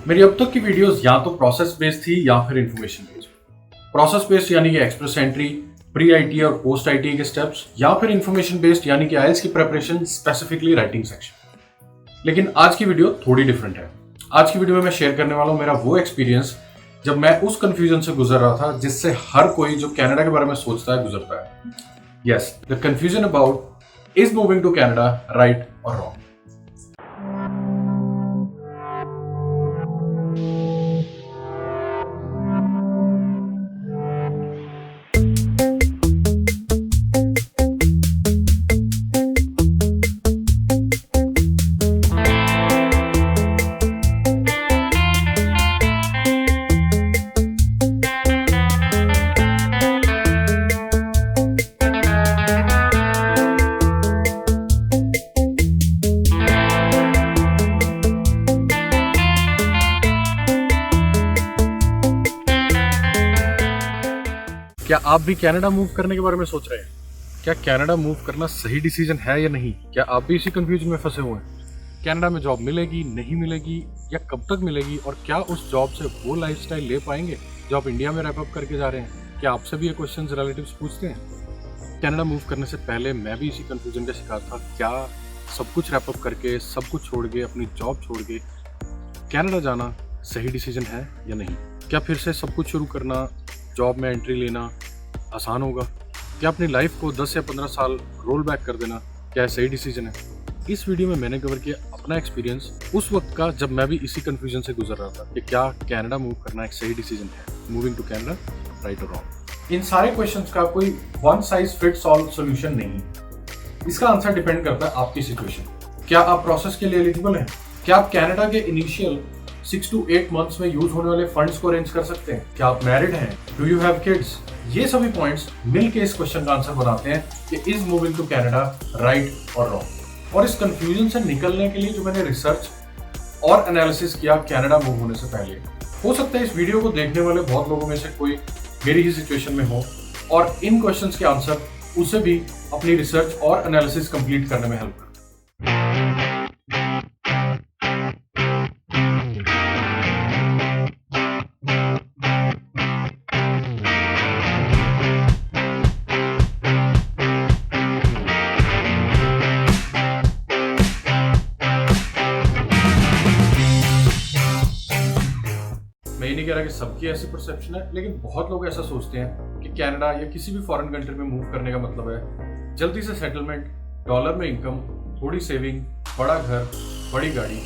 मेरी अब तक की वीडियोस या तो प्रोसेस बेस्ड थी या फिर इंफॉर्मेशन बेस्ड। प्रोसेस बेस्ड यानी कि एक्सप्रेस एंट्री, प्री आईटी और पोस्ट आईटी के स्टेप्स, या फिर इंफॉर्मेशन बेस्ड यानी कि आईएलटीएस की प्रिपरेशन, स्पेसिफिकली राइटिंग सेक्शन। लेकिन आज की वीडियो थोड़ी डिफरेंट है। आज की वीडियो में मैं शेयर करने वाला हूं मेरा वो एक्सपीरियंस जब मैं उस कंफ्यूजन से गुजर रहा था जिससे हर कोई जो कनाडा के बारे में सोचता है गुजरता है। Yes, the confusion about is moving to Canada right और रॉन्ग। क्या आप भी कनाडा मूव करने के बारे में सोच रहे हैं? क्या कनाडा मूव करना सही डिसीजन है या नहीं? क्या आप भी इसी कंफ्यूजन में फंसे हुए हैं? कनाडा में जॉब मिलेगी, नहीं मिलेगी, या कब तक मिलेगी, और क्या उस जॉब से वो लाइफस्टाइल ले पाएंगे जो आप इंडिया में रैप अप करके जा रहे हैं? क्या आपसे भी ये क्वेश्चंस रिलेटिव्स पूछते हैं? कनाडा मूव करने से पहले मैं भी इसी कंफ्यूजन का शिकार था। क्या सब कुछ रैप अप करके, सब कुछ छोड़ के, अपनी जॉब छोड़ के कनाडा जाना सही डिसीजन है या नहीं? क्या फिर से सब कुछ शुरू करना, जॉब में एंट्री लेना आसान होगा? क्या अपनी लाइफ को 10 या 15 साल रोल बैक कर देना क्या सही डिसीजन है? इस वीडियो में मैंने कवर किया अपना एक्सपीरियंस उस वक्त का जब मैं भी इसी कंफ्यूजन से गुजर रहा था कि क्या कनाडा मूव करना एक सही डिसीजन है, मूविंग टू कनाडा राइट और रॉन्ग। इन सारे क्वेश्चंस का कोई one size fits all solution नहीं है। इसका आंसर डिपेंड करता है आपकी सिचुएशन। क्या आप प्रोसेस के लिए एलिजिबल हैं? क्या आप कनाडा के इनिशियल 6 to 8 मंथ्स में यूज होने वाले फंड्स को अरेंज कर सकते हैं? क्या आप मैरिड हैं? Do you have kids? ये सभी पॉइंट्स मिलके इस क्वेश्चन का आंसर बनाते हैं कि is moving to Canada right और रॉन्ग। और इस कंफ्यूजन से निकलने के लिए जो मैंने रिसर्च और एनालिसिस किया कनाडा मूव होने से पहले, हो सकता है इस वीडियो को देखने वाले बहुत लोगों में से कोई मेरी ही सिचुएशन में हो और इन क्वेश्चंस के आंसर उसे भी अपनी रिसर्च और एनालिसिस कंप्लीट करने में हेल्प कर। मैं ये नहीं कह रहा कि सबकी ऐसी परसेप्शन है, लेकिन बहुत लोग ऐसा सोचते हैं कि कनाडा या किसी भी फॉरेन कंट्री में मूव करने का मतलब है जल्दी से सेटलमेंट, डॉलर में इनकम, थोड़ी सेविंग, बड़ा घर, बड़ी गाड़ी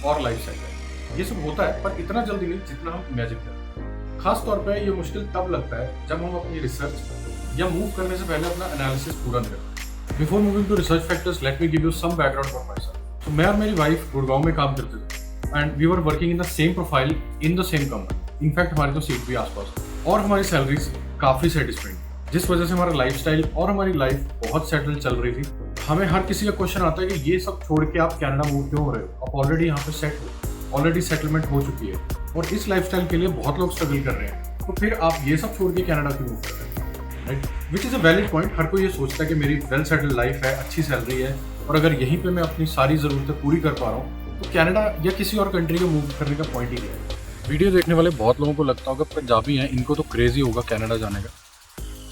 और लाइफ सेटल। ये सब होता है पर इतना जल्दी नहीं जितना हम इमेजिन करते हैं। खास तौर पे ये मुश्किल तब लगता है जब हम अपनी रिसर्च या मूव करने से पहले अपना एनालिसिस पूरा नहीं करते। Before moving to research factors, let me give you some background for myself. तो मैं और मेरी वाइफ गुड़गांव में काम करते थे and we were working in the same profile in the same company। In fact हमारी तो सीट भी आसपास और हमारी सैलरीज काफी सेटिस्फाइंग, जिस वजह से हमारा लाइफस्टाइल और हमारी लाइफ बहुत सेटल चल रही थी। हमें हर किसी का क्वेश्चन आता है कि ये सब छोड़ के आप कनाडा मूव क्यों हो रहे हो? आप ऑलरेडी यहाँ पे सेट हो, ऑलरेडी सेटलमेंट हो चुकी है और इस लाइफस्टाइल के लिए बहुत लोग स्ट्रगल कर रहे हैं, तो फिर आप ये सब छोड़ के कनाडा क्यों मूव कर रहे हैं? Right, which is a valid point. हर कोई ये सोचता है कि मेरी वेल सेटल्ड लाइफ है, अच्छी सैलरी है, और अगर यहीं पे मैं अपनी सारी जरूरतें पूरी कर पा रहा हूँ तो कनाडा या किसी और कंट्री को मूव करने का पॉइंट ही नहीं है। वीडियो देखने वाले बहुत लोगों को लगता होगा पंजाबी हैं, इनको तो क्रेजी होगा कनाडा जाने का,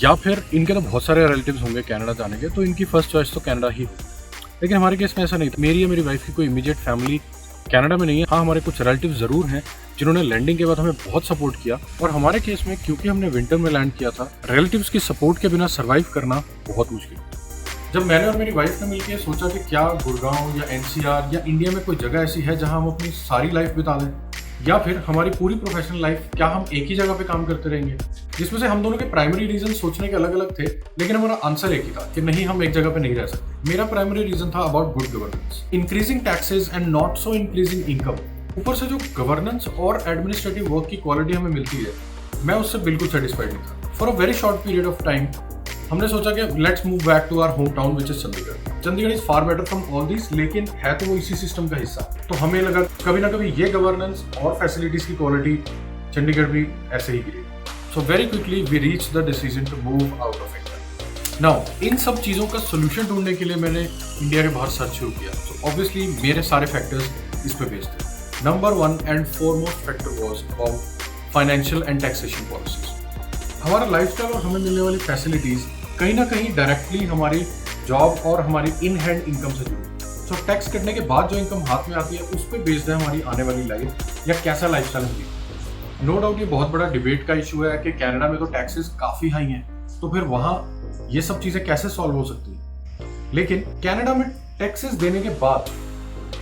या फिर इनके तो बहुत सारे रिलेटिव्स होंगे कनाडा जाने के, तो इनकी फर्स्ट चॉइस तो कनाडा ही हो। लेकिन हमारे केस में ऐसा नहीं था। मेरी या मेरी वाइफ की कोई इमीडिएट फैमिली कनाडा में नहीं है। हाँ, हमारे कुछ रिलेटिव जरूर हैं जिन्होंने लैंडिंग के बाद हमें बहुत सपोर्ट किया, और हमारे केस में क्योंकि हमने विंटर में लैंड किया था, रिलेटिव्स की सपोर्ट के बिना सर्वाइव करना बहुत मुश्किल। जब मैंने और मेरी वाइफ ने मिलकर सोचा कि क्या गुड़गांव या एनसीआर या इंडिया में कोई जगह ऐसी है जहां हम अपनी सारी लाइफ बिता दें, या फिर हमारी पूरी प्रोफेशनल लाइफ क्या हम एक ही जगह पे काम करते रहेंगे, जिसमें से हम दोनों के प्राइमरी रीजन सोचने के अलग अलग थे, लेकिन हमारा आंसर एक ही था कि नहीं, हम एक जगह पे नहीं रह सकते। मेरा प्राइमरी रीजन था about good governance, increasing taxes and not so increasing income. ऊपर से जो गवर्नेंस और एडमिनिस्ट्रेटिव वर्क की क्वालिटी हमें मिलती है, मैं उससे बिल्कुल सेटिस्फाइड नहीं था। For a very short period of time हमने सोचा कि let's move back to our hometown which is Chandigarh. Chandigarh is far better from all this, लेकिन है तो वो इसी सिस्टम का हिस्सा। तो हमें लगा कभी ना कभी ये गवर्नेंस और फैसिलिटीज की क्वालिटी चंडीगढ़ भी ऐसे ही गिरेगी। So very quickly we reach the decision to move out of India. Now इन सब चीज़ों का सोल्यूशन ढूंढने के लिए मैंने इंडिया के बाहर सर्च शुरू किया। सो ऑब्वियसली मेरे सारे फैक्टर्स इस पे बेस्ड थे। Number 1 and foremost factor was about financial and taxation policies. हमारा लाइफस्टाइल और हमें मिलने वाली फैसिलिटीज कहीं ना कहीं डायरेक्टली हमारी जॉब और हमारी इन हैंड इनकम से जुड़ी। तो टैक्स कटने के बाद जो इनकम हाथ में आती है उस पर बेस्ड है हमारी आने वाली लाइफ या कैसा लाइफस्टाइल होगी। नो डाउट ये बहुत बड़ा डिबेट का इशू है कि कनाडा में तो टैक्सेस काफी हाई हैं, तो फिर वहां ये सब चीजें कैसे सॉल्व हो सकती है। लेकिन कनाडा में टैक्सेस देने के बाद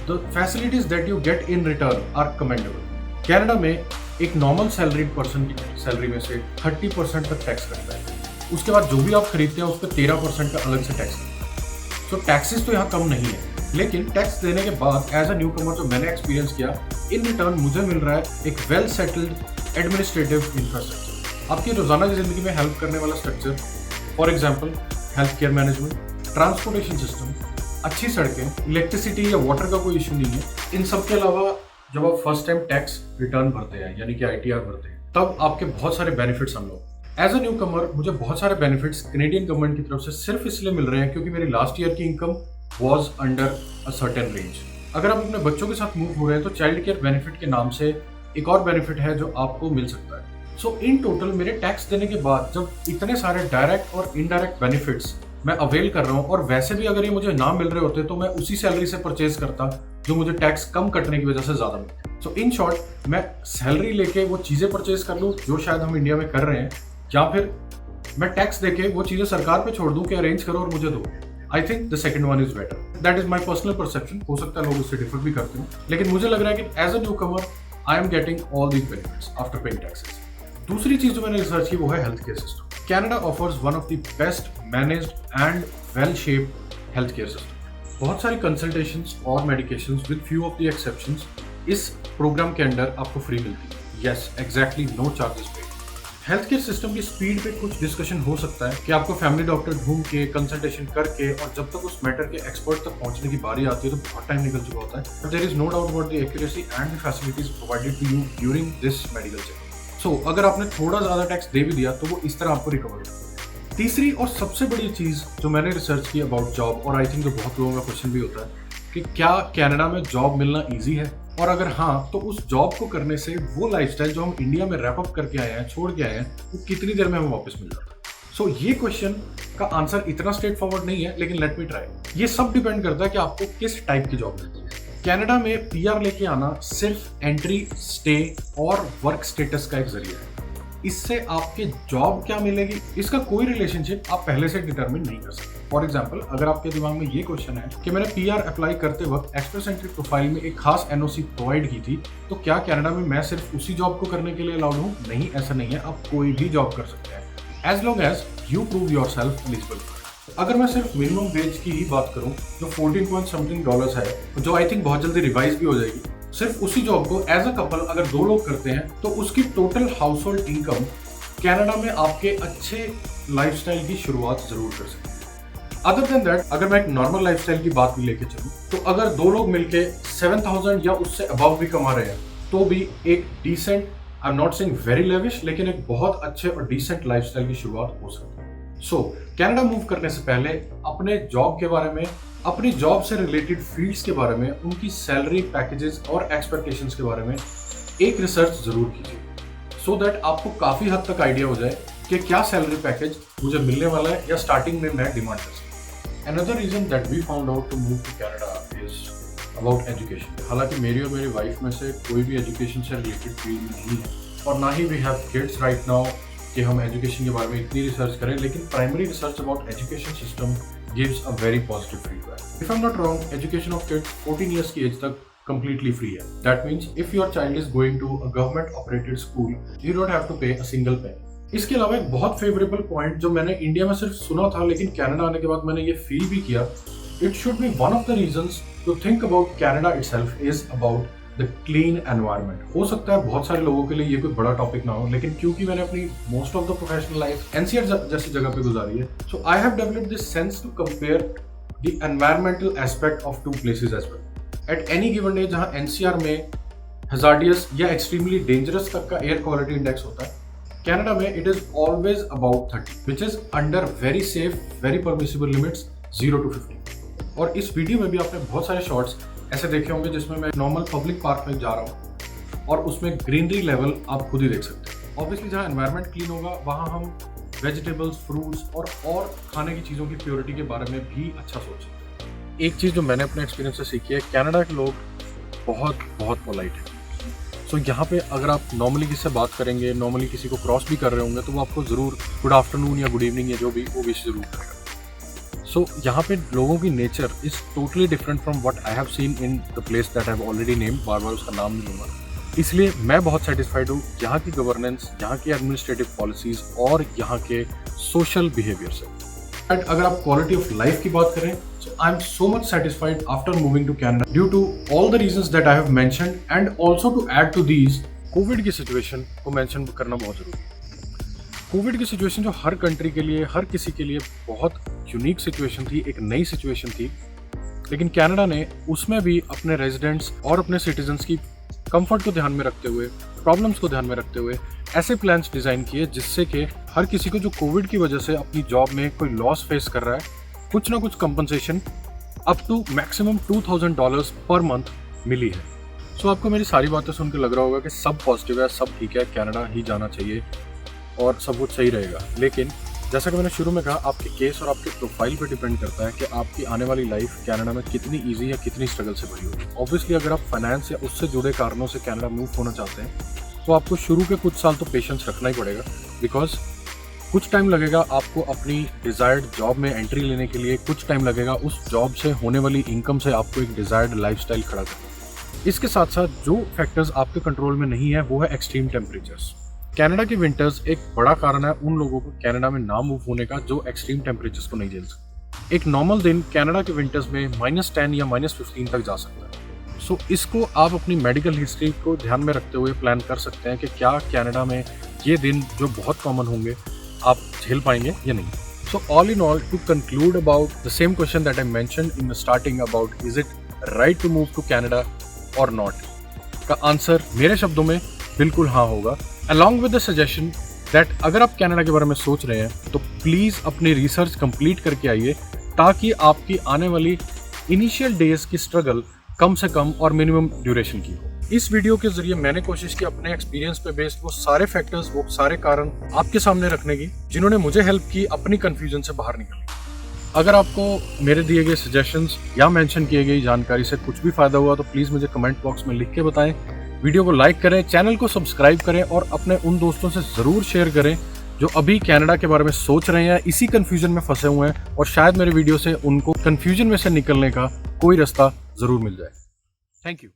the facilities that you get in return are commendable. Canada में एक नॉर्मल सैलरीड पर्सन की सैलरी में से 30% तक टैक्स कटता है। उसके बाद जो भी आप खरीदते हैं उस पर 13% का अलग से टैक्स लगता है। तो टैक्सेस तो यहाँ कम नहीं है, लेकिन टैक्स देने के बाद एज अ न्यू कमर जो मैंने एक्सपीरियंस किया, इन रिटर्न मुझे मिल रहा है एक वेल सेटल्ड एडमिनिस्ट्रेटिव इंफ्रास्ट्रक्चर, आपकी रोजाना की जिंदगी में हेल्प करने वाला structure. For example health care management, transportation system, अच्छी सड़कें, इलेक्ट्रिसिटी या वाटर का कोई इशू नहीं है। इन सब के अलावा जब आप फर्स्ट टाइम टैक्स रिटर्न भरते हैं यानी कि ITR भरते हैं, तब आपके बहुत सारे बेनिफिट्स हम लोग एज अ न्यू कमर मुझे बहुत सारे बेनिफिट्स कनेडियन गवर्नमेंट की तरफ से सिर्फ इसलिए मिल रहे हैं क्योंकि मेरी लास्ट ईयर की income was under a certain range. अगर आप अपने बच्चों के साथ मूव हो रहे हैं तो चाइल्ड केयर बेनिफिट के नाम से एक और बेनिफिट है जो आपको मिल सकता है। सो इन टोटल मेरे टैक्स देने के बाद जब इतने सारे डायरेक्ट और इनडायरेक्ट बेनिफिट्स मैं अवेल कर रहा हूँ, और वैसे भी अगर ये मुझे ना मिल रहे होते तो मैं उसी सैलरी से परचेज करता जो मुझे टैक्स कम कटने की वजह से ज्यादा मिलता। सो इन शॉर्ट मैं सैलरी लेके वो चीजें परचेज कर लूँ जो शायद हम इंडिया में कर रहे हैं, या फिर मैं टैक्स देके वो चीजें सरकार पे छोड़ दूं कि अरेंज करो और मुझे दो। I think the second one is better. That is my personal perception. हो सकता है लोग उससे डिफर भी करते हो, लेकिन मुझे लग रहा है कि as a newcomer I am getting all these benefits after paying taxes. दूसरी चीज जो मैंने रिसर्च की वो है health care system. Canada offers one of the best managed and well shaped health care system. बहुत सारी कंसल्टेशंस और medications with few of the exceptions इस प्रोग्राम के अंडर आपको फ्री मिलती है। यस, एग्जैक्टली, नो चार्जेस पे। हेल्थ केयर सिस्टम की स्पीड पे कुछ डिस्कशन हो सकता है कि आपको फैमिली डॉक्टर ढूंढ के कंसल्टेशन करके और जब तक उस मैटर के एक्सपर्ट तक पहुंचने की बारी आती है तो बहुत टाइम निकल चुका होता है। But there is no doubt about the accuracy and the facilities provided to you during this medical checkup. So अगर आपने थोड़ा ज्यादा टैक्स दे भी दिया तो वो इस तरह आपको रिकवर होगा। तीसरी और सबसे बड़ी चीज जो मैंने रिसर्च की अबाउट जॉब, और आई थिंक जो बहुत लोगों का क्वेश्चन भी होता है कि क्या कनाडा में जॉब मिलना ईजी है, और अगर हाँ तो उस जॉब को करने से वो लाइफस्टाइल जो हम इंडिया में रैप अप करके आए हैं, छोड़ के आए हैं, वो कितनी देर में हमें वापस मिल जाता है। सो ये क्वेश्चन का आंसर इतना स्ट्रेट फॉरवर्ड नहीं है, लेकिन लेट मी ट्राई। ये सब डिपेंड करता है कि आपको किस टाइप की जॉब मिलती है। कनाडा में PR लेके आना सिर्फ एंट्री, स्टे और वर्क स्टेटस का एक जरिया है। इससे आपके जॉब क्या मिलेगी इसका कोई रिलेशनशिप आप पहले से डिटरमिन नहीं कर सकते। फॉर एग्जाम्पल, अगर आपके दिमाग में ये क्वेश्चन है कि मैंने PR अप्लाई करते वक्त एक्सप्रेस एंट्री प्रोफाइल में एक खास NOC प्रोवाइड की थी, तो क्या कनाडा में मैं सिर्फ उसी जॉब को करने के लिए अलाउड हूँ? नहीं, ऐसा नहीं है। आप कोई भी जॉब कर सकते हैं as long as you prove yourself eligible. अगर मैं सिर्फ मिनिमम वेज की ही बात करूं जो 14 पॉइंट समथिंग डॉलर्स है, जो आई थिंक बहुत जल्दी रिवाइज भी हो जाएगी, सिर्फ उसी जॉब को एज अ कपल अगर 2 लोग करते हैं तो उसकी total house hold income Canada में आपके अच्छे लाइफस्टाइल की शुरुआत जरूर कर सकते हैं। अदर देन दैट, अगर मैं एक नॉर्मल लाइफस्टाइल की बात भी लेके चलूं तो अगर 2 लोग मिलके 7,000 या उससे अबव भी कमा रहे हैं तो भी एक decent, I am not saying very lavish, लेकिन एक बहुत अच्छे और डिसेंट लाइफस्टाइल की शुरुआत हो सकती है। सो कनाडा मूव करने से पहले अपने जॉब के बारे में, अपनी जॉब से रिलेटेड फील्ड्स के बारे में, उनकी सैलरी पैकेजेस और एक्सपेक्टेशंस के बारे में एक रिसर्च जरूर कीजिए, सो दैट आपको काफी हद तक आइडिया हो जाए कि क्या सैलरी पैकेज मुझे मिलने वाला है या स्टार्टिंग में मैं डिमांड कर सकता हूँ। Another reason that we found out to move to Canada is about education. हालांकि मेरी और मेरी वाइफ में से कोई भी एजुकेशन से रिलेटेड फील्ड में नहीं है, और ना ही we have kids right now कि हम एजुकेशन के बारे में इतनी रिसर्च करें, लेकिन primary research about education system gives a very positive feedback. If I am not wrong, education of kids 14 years की एज तक completely free है। That means if your child is going to a government operated school, you don't have to pay a single penny। इसके अलावा एक बहुत favourable point जो मैंने India में सिर्फ सुना था, लेकिन कनाडा आने के बाद मैंने ये फील भी किया, it should be one of the reasons to think about Canada itself is about the clean environment। हो सकता है बहुत सारे लोगों के लिए ये कोई बड़ा टॉपिक ना हो, लेकिन क्योंकि मैंने अपनी most of the professional life NCR जैसी जगह पे गुजारी है, so I have developed this sense to compare the environmental aspect of two places as well। At any given day जहां NCR में हजार्डियस या एक्सट्रीमली डेंजरस तक का एयर क्वालिटी इंडेक्स होता है, कनाडा में it is always about 30, which is under very safe, very permissible limits 0 to 50। और इस वीडियो में भी आपने बहुत सारे शॉट्स ऐसे देखे होंगे जिसमें मैं नॉर्मल पब्लिक पार्क में जा रहा हूँ और उसमें ग्रीनरी लेवल आप खुद ही देख सकते हैं। ऑब्वियसली जहाँ एनवायरनमेंट क्लीन होगा वहाँ हम वेजिटेबल्स, फ्रूट्स और खाने की चीज़ों की प्योरिटी के बारे में भी अच्छा सोच सकते हैं। एक चीज़ जो मैंने अपने एक्सपीरियंस से सीखी है, कनाडा के लोग बहुत बहुत पोलाइट हैं। सो यहाँ पे अगर आप नॉर्मली किसी से बात करेंगे, नॉर्मली किसी को क्रॉस भी कर रहे होंगे, तो वो आपको ज़रूर गुड आफ्टरनून या गुड इवनिंग या जो भी वो विश ज़रूर करेगा। सो यहाँ पे लोगों की nature is totally different from what I have seen in the place that I have already name. बार बार उसका नाम नहीं लूँगा। इसलिए मैं बहुत सेटिस्फाइड हूँ यहाँ की गवर्नेंस, यहाँ की एडमिनिस्ट्रेटिव पॉलिसीज़ और यहाँ के सोशल बिहेवियर से। एंड अगर आप क्वालिटी ऑफ लाइफ की बात करें, so I am so much satisfied after moving to Canada due to all the reasons that I have mentioned, and also to add to these, Covid की situation को mention करना बहुत ज़रूरी है। Covid की सिचुएशन जो हर कंट्री के लिए, हर किसी के लिए बहुत यूनिक सिचुएशन थी, एक नई सिचुएशन थी, लेकिन कनाडा ने उसमें भी अपने रेजिडेंट्स और अपने सिटीजन्स की कंफर्ट को ध्यान में रखते हुए, प्रॉब्लम्स को ध्यान में रखते हुए ऐसे प्लान्स डिज़ाइन किए जिससे कि हर किसी को जो कोविड की वजह से अपनी जॉब में कोई लॉस फेस कर रहा है, कुछ ना कुछ compensation up to maximum $2,000 per month मिली है। सो आपको मेरी सारी बातें सुन के लग रहा होगा कि सब पॉजिटिव है, सब ठीक है, कनाडा ही जाना चाहिए और सब कुछ सही रहेगा। लेकिन जैसा कि मैंने शुरू में कहा, आपके केस और आपके प्रोफाइल पर डिपेंड करता है कि आपकी आने वाली लाइफ कनाडा में कितनी ईजी या कितनी स्ट्रगल से भरी होगी। ऑब्वियसली अगर आप फाइनेंस या उससे जुड़े कारणों से कनाडा मूव होना चाहते हैं तो आपको शुरू के कुछ साल तो पेशेंस रखना ही पड़ेगा, बिकॉज कुछ टाइम लगेगा आपको अपनी डिज़ायर्ड जॉब में एंट्री लेने के लिए, कुछ टाइम लगेगा उस जॉब से होने वाली इनकम से आपको एक डिज़ायर्ड लाइफस्टाइल खड़ा करना। इसके साथ साथ जो फैक्टर्स आपके कंट्रोल में नहीं है वो है एक्सट्रीम टेम्परेचर्स। कनाडा के विंटर्स एक बड़ा कारण है उन लोगों को कनाडा में ना मूव होने का जो एक्सट्रीम टेम्परेचर्स को नहीं झेल सकते। एक नॉर्मल दिन कनाडा के विंटर्स में -10 या -15 तक जा सकता है। सो इसको आप अपनी मेडिकल हिस्ट्री को ध्यान में रखते हुए प्लान कर सकते हैं कि क्या कनाडा में ये दिन जो बहुत कॉमन होंगे आप झेल पाएंगे या नहीं। So all in all, to conclude about the same question that I mentioned in the starting about is it right to move to Canada और नॉट, का आंसर मेरे शब्दों में बिल्कुल हाँ होगा, along with the suggestion that अगर आप कनाडा के बारे में सोच रहे हैं तो प्लीज़ अपनी रिसर्च कंप्लीट करके आइए, ताकि आपकी आने वाली इनिशियल डेज की स्ट्रगल कम से कम और मिनिमम ड्यूरेशन की हो। इस वीडियो के जरिए मैंने कोशिश की अपने एक्सपीरियंस पे बेस्ड वो सारे फैक्टर्स, वो सारे कारण आपके सामने रखने की जिन्होंने मुझे हेल्प की अपनी कंफ्यूजन से बाहर निकलने की। अगर आपको मेरे दिए गए सजेशंस या मेंशन किए गई जानकारी से कुछ भी फायदा हुआ तो प्लीज़ मुझे कमेंट बॉक्स में लिख के बताएं। वीडियो को लाइक करें, चैनल को सब्सक्राइब करें और अपने उन दोस्तों से ज़रूर शेयर करें जो अभी कनाडा के बारे में सोच रहे हैं, इसी कंफ्यूजन में फंसे हुए हैं, और शायद मेरे वीडियो से उनको कंफ्यूजन में से निकलने का कोई रास्ता ज़रूर मिल जाए। Thank you.